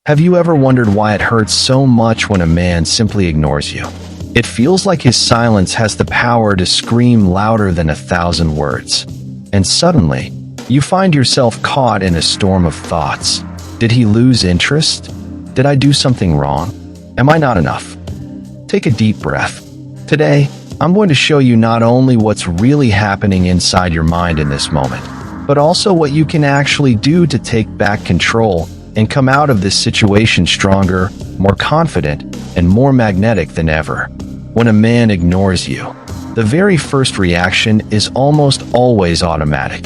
Have you ever wondered why it hurts so much when a man simply ignores you? It feels like his silence has the power to scream louder than 1,000 words. And suddenly, you find yourself caught in a storm of thoughts. Did he lose interest? Did I do something wrong? Am I not enough? Take a deep breath. Today, I'm going to show you not only what's really happening inside your mind in this moment, but also what you can actually do to take back control and come out of this situation stronger, more confident, and more magnetic than ever. When a man ignores you, the very first reaction is almost always automatic.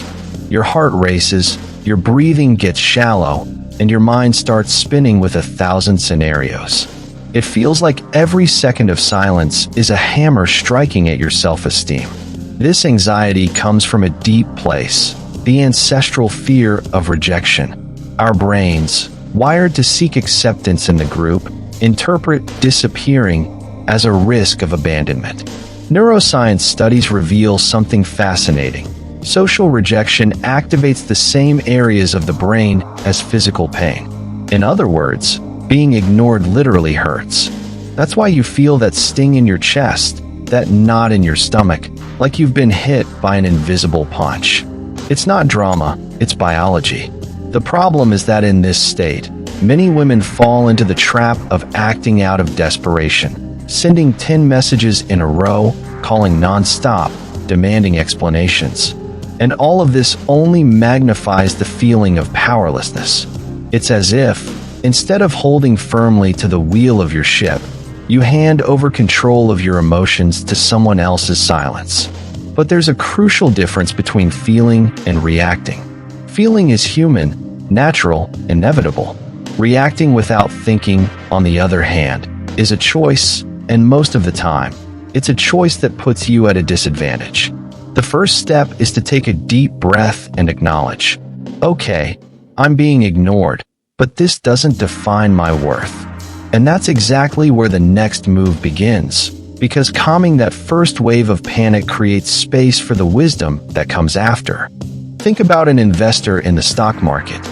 Your heart races, your breathing gets shallow, and your mind starts spinning with 1,000 scenarios. It feels like every second of silence is a hammer striking at your self-esteem. This anxiety comes from a deep place, the ancestral fear of rejection. Our brains, wired to seek acceptance in the group, interpret disappearing as a risk of abandonment. Neuroscience studies reveal something fascinating. Social rejection activates the same areas of the brain as physical pain. In other words, being ignored literally hurts. That's why you feel that sting in your chest, that knot in your stomach, like you've been hit by an invisible punch. It's not drama, it's biology. The problem is that in this state, many women fall into the trap of acting out of desperation, sending 10 messages in a row, calling non-stop, demanding explanations. And all of this only magnifies the feeling of powerlessness. It's as if, instead of holding firmly to the wheel of your ship, you hand over control of your emotions to someone else's silence. But there's a crucial difference between feeling and reacting. Feeling is human, natural, inevitable. Reacting without thinking, on the other hand, is a choice, and most of the time, it's a choice that puts you at a disadvantage. The first step is to take a deep breath and acknowledge, okay, I'm being ignored, but this doesn't define my worth. And that's exactly where the next move begins, because calming that first wave of panic creates space for the wisdom that comes after. Think about an investor in the stock market.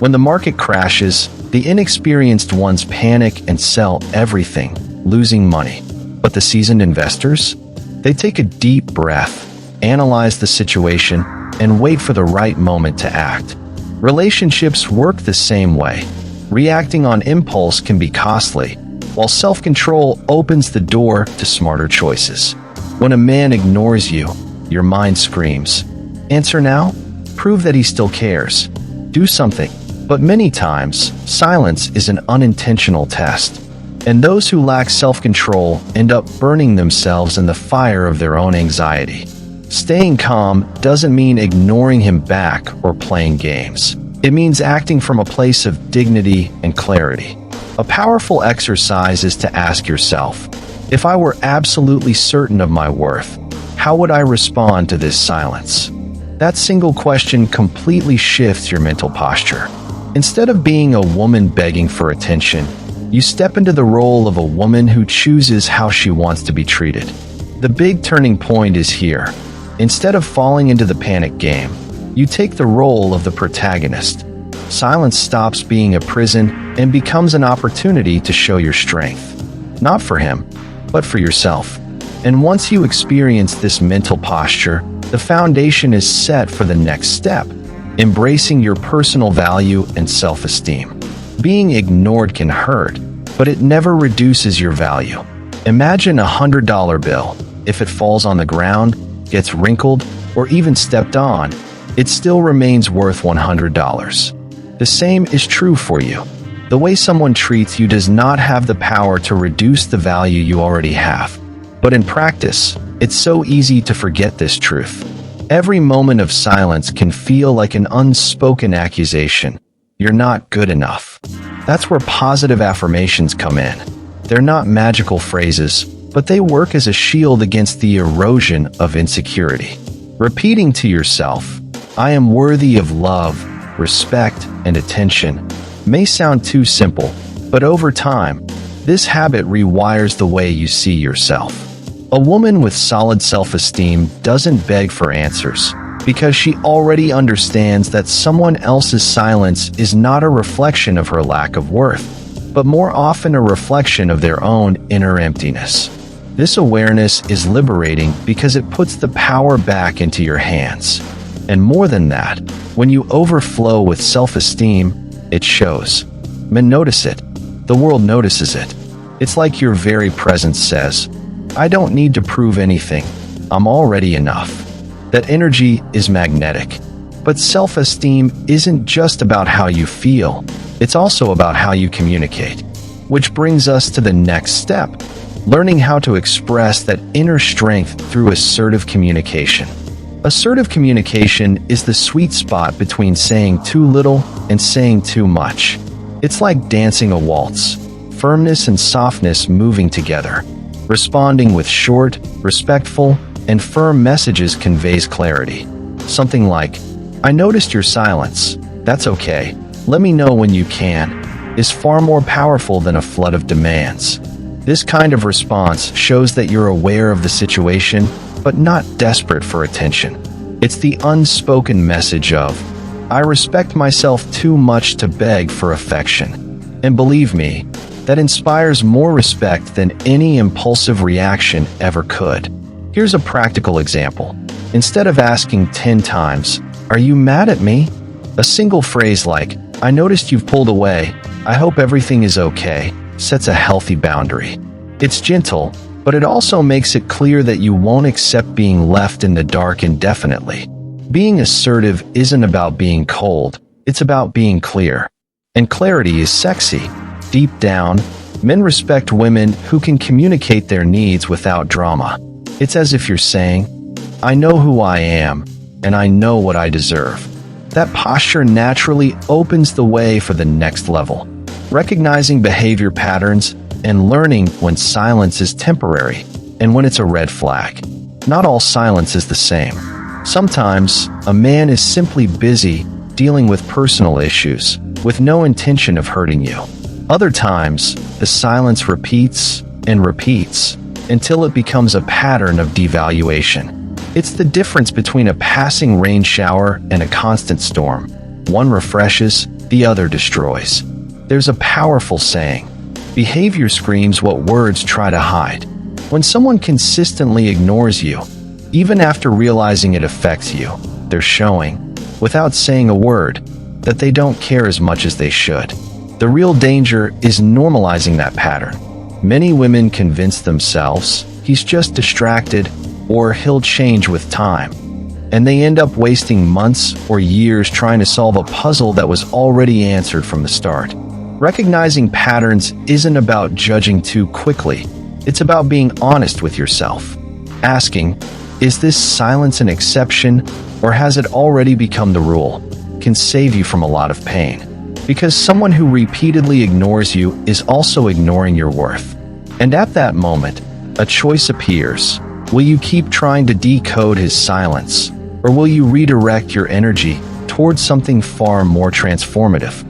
When the market crashes, the inexperienced ones panic and sell everything, losing money. But the seasoned investors? They take a deep breath, analyze the situation, and wait for the right moment to act. Relationships work the same way. Reacting on impulse can be costly, while self-control opens the door to smarter choices. When a man ignores you, your mind screams, "Answer now? Prove that he still cares. Do something." But many times, silence is an unintentional test. And those who lack self-control end up burning themselves in the fire of their own anxiety. Staying calm doesn't mean ignoring him back or playing games. It means acting from a place of dignity and clarity. A powerful exercise is to ask yourself, if I were absolutely certain of my worth, how would I respond to this silence? That single question completely shifts your mental posture. Instead of being a woman begging for attention, you step into the role of a woman who chooses how she wants to be treated. The big turning point is here. Instead of falling into the panic game, you take the role of the protagonist. Silence stops being a prison and becomes an opportunity to show your strength. Not for him, but for yourself. And once you experience this mental posture, the foundation is set for the next step, embracing your personal value and self-esteem. Being ignored can hurt, but it never reduces your value. Imagine a $100 bill. If it falls on the ground, gets wrinkled, or even stepped on, it still remains worth $100. The same is true for you. The way someone treats you does not have the power to reduce the value you already have. But in practice, it's so easy to forget this truth. Every moment of silence can feel like an unspoken accusation. You're not good enough. That's where positive affirmations come in. They're not magical phrases, but they work as a shield against the erosion of insecurity. Repeating to yourself, "I am worthy of love, respect, and attention," may sound too simple, but over time, this habit rewires the way you see yourself. A woman with solid self-esteem doesn't beg for answers. because she already understands that someone else's silence is not a reflection of her lack of worth, but more often a reflection of their own inner emptiness. This awareness is liberating because it puts the power back into your hands. And more than that, when you overflow with self-esteem, it shows. Men notice it. The world notices it. It's like your very presence says, "I don't need to prove anything. I'm already enough." That energy is magnetic. But self-esteem isn't just about how you feel. It's also about how you communicate. Which brings us to the next step, learning how to express that inner strength through assertive communication. Assertive communication is the sweet spot between saying too little and saying too much. It's like dancing a waltz, firmness and softness moving together. Responding with short, respectful, and firm messages conveys clarity. Something like, "I noticed your silence. That's okay. Let me know when you can," is far more powerful than a flood of demands. This kind of response shows that you're aware of the situation, but not desperate for attention. It's the unspoken message of, "I respect myself too much to beg for affection." And believe me, that inspires more respect than any impulsive reaction ever could. Here's a practical example. Instead of asking 10 times, "Are you mad at me?" a single phrase like, "I noticed you've pulled away. I hope everything is okay," sets a healthy boundary. It's gentle, but it also makes it clear that you won't accept being left in the dark indefinitely. Being assertive isn't about being cold, it's about being clear. And clarity is sexy. Deep down, men respect women who can communicate their needs without drama. It's as if you're saying, "I know who I am, and I know what I deserve." That posture naturally opens the way for the next level, recognizing behavior patterns and learning when silence is temporary and when it's a red flag. Not all silence is the same. Sometimes, a man is simply busy dealing with personal issues with no intention of hurting you. Other times, the silence repeats and repeats until it becomes a pattern of devaluation. It's the difference between a passing rain shower and a constant storm. One refreshes, the other destroys. There's a powerful saying, "Behavior screams what words try to hide." When someone consistently ignores you, even after realizing it affects you, they're showing, without saying a word, that they don't care as much as they should. The real danger is normalizing that pattern. Many women convince themselves, "He's just distracted," or "He'll change with time." And they end up wasting months or years trying to solve a puzzle that was already answered from the start. Recognizing patterns isn't about judging too quickly. It's about being honest with yourself. Asking, "Is this silence an exception, or has it already become the rule?" can save you from a lot of pain. Because someone who repeatedly ignores you is also ignoring your worth. And at that moment, a choice appears. Will you keep trying to decode his silence, or will you redirect your energy towards something far more transformative?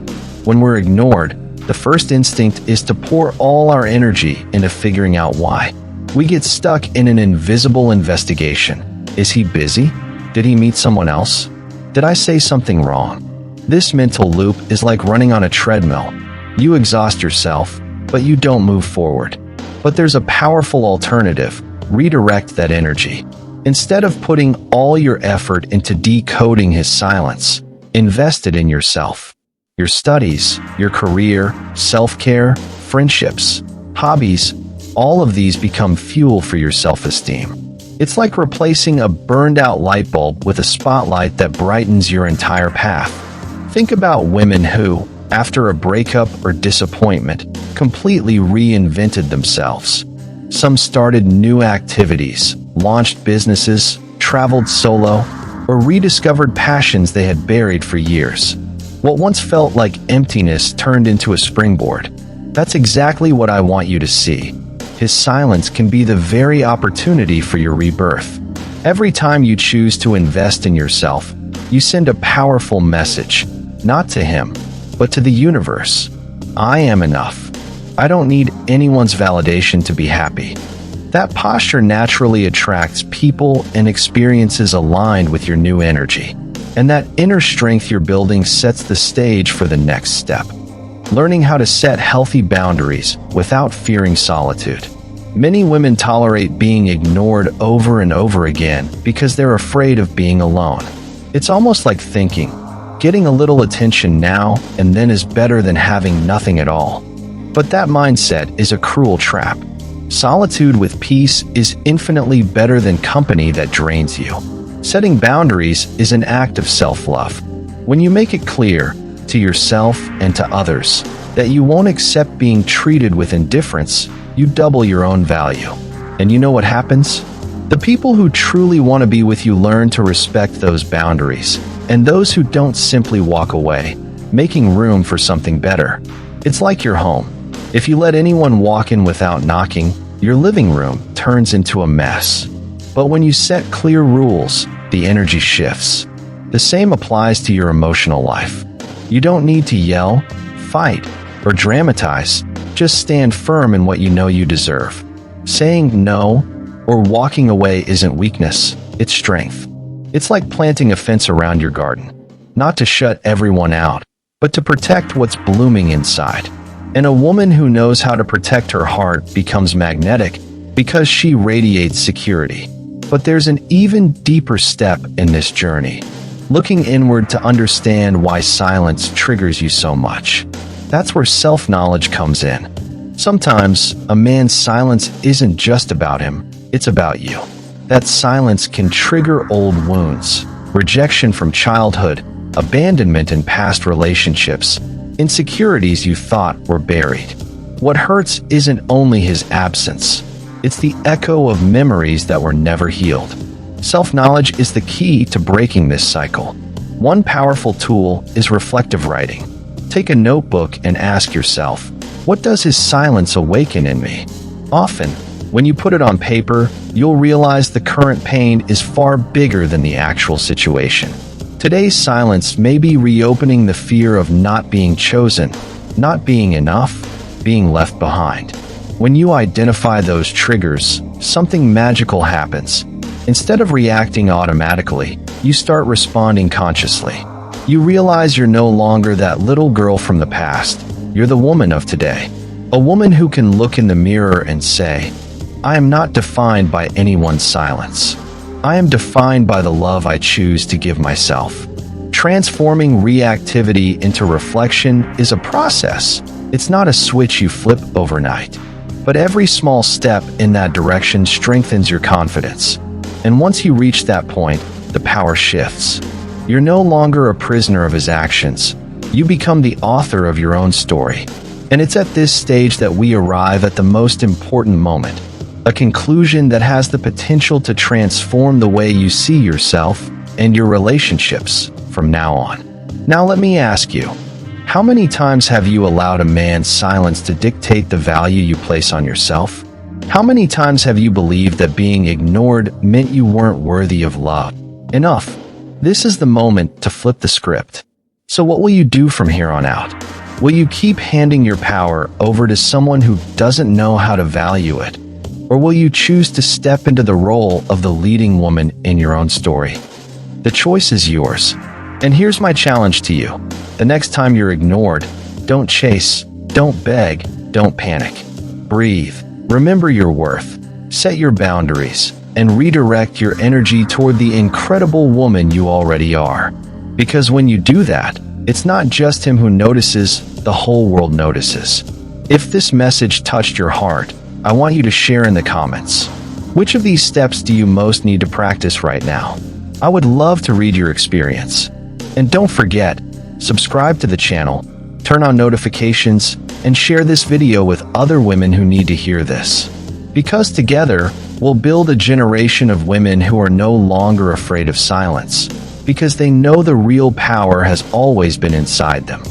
When we're ignored, the first instinct is to pour all our energy into figuring out why. We get stuck in an invisible investigation. Is he busy? Did he meet someone else? Did I say something wrong? This mental loop is like running on a treadmill. You exhaust yourself, but you don't move forward. But there's a powerful alternative. Redirect that energy. Instead of putting all your effort into decoding his silence, invest it in yourself. Your studies, your career, self-care, friendships, hobbies, all of these become fuel for your self-esteem. It's like replacing a burned-out light bulb with a spotlight that brightens your entire path. Think about women who, after a breakup or disappointment, completely reinvented themselves. Some started new activities, launched businesses, traveled solo, or rediscovered passions they had buried for years. What once felt like emptiness turned into a springboard. That's exactly what I want you to see. His silence can be the very opportunity for your rebirth. Every time you choose to invest in yourself, you send a powerful message, not to him, but to the universe. I am enough. I don't need anyone's validation to be happy. That posture naturally attracts people and experiences aligned with your new energy. And that inner strength you're building sets the stage for the next step. Learning how to set healthy boundaries without fearing solitude. Many women tolerate being ignored over and over again because they're afraid of being alone. It's almost like thinking, getting a little attention now and then is better than having nothing at all. But that mindset is a cruel trap. Solitude with peace is infinitely better than company that drains you. Setting boundaries is an act of self-love. When you make it clear to yourself and to others that you won't accept being treated with indifference, you double your own value. And you know what happens? The people who truly want to be with you learn to respect those boundaries, and those who don't simply walk away, making room for something better. It's like your home. If you let anyone walk in without knocking, your living room turns into a mess. But when you set clear rules, the energy shifts. The same applies to your emotional life. You don't need to yell, fight, or dramatize. Just stand firm in what you know you deserve. Saying no or walking away isn't weakness, it's strength. It's like planting a fence around your garden, not to shut everyone out, but to protect what's blooming inside. And a woman who knows how to protect her heart becomes magnetic because she radiates security. But there's an even deeper step in this journey. Looking inward to understand why silence triggers you so much. That's where self-knowledge comes in. Sometimes, a man's silence isn't just about him, it's about you. That silence can trigger old wounds, rejection from childhood, abandonment in past relationships, insecurities you thought were buried. What hurts isn't only his absence, it's the echo of memories that were never healed. Self-knowledge is the key to breaking this cycle. One powerful tool is reflective writing. Take a notebook and ask yourself, what does his silence awaken in me? Often, when you put it on paper, you'll realize the current pain is far bigger than the actual situation. Today's silence may be reopening the fear of not being chosen, not being enough, being left behind. When you identify those triggers, something magical happens. Instead of reacting automatically, you start responding consciously. You realize you're no longer that little girl from the past. You're the woman of today. A woman who can look in the mirror and say, I am not defined by anyone's silence. I am defined by the love I choose to give myself. Transforming reactivity into reflection is a process. It's not a switch you flip overnight. But every small step in that direction strengthens your confidence. And once you reach that point, the power shifts. You're no longer a prisoner of his actions. You become the author of your own story. And it's at this stage that we arrive at the most important moment, a conclusion that has the potential to transform the way you see yourself and your relationships from now on. Now let me ask you, how many times have you allowed a man's silence to dictate the value you place on yourself? How many times have you believed that being ignored meant you weren't worthy of love? Enough. This is the moment to flip the script. So what will you do from here on out? Will you keep handing your power over to someone who doesn't know how to value it? Or will you choose to step into the role of the leading woman in your own story? The choice is yours. And here's my challenge to you. The next time you're ignored, don't chase, don't beg, don't panic. Breathe. Remember your worth. Set your boundaries and redirect your energy toward the incredible woman you already are. Because when you do that, it's not just him who notices, the whole world notices. If this message touched your heart, I want you to share in the comments. Which of these steps do you most need to practice right now? I would love to read your experience. And don't forget, subscribe to the channel, turn on notifications, and share this video with other women who need to hear this. Because together, we'll build a generation of women who are no longer afraid of silence, because they know the real power has always been inside them.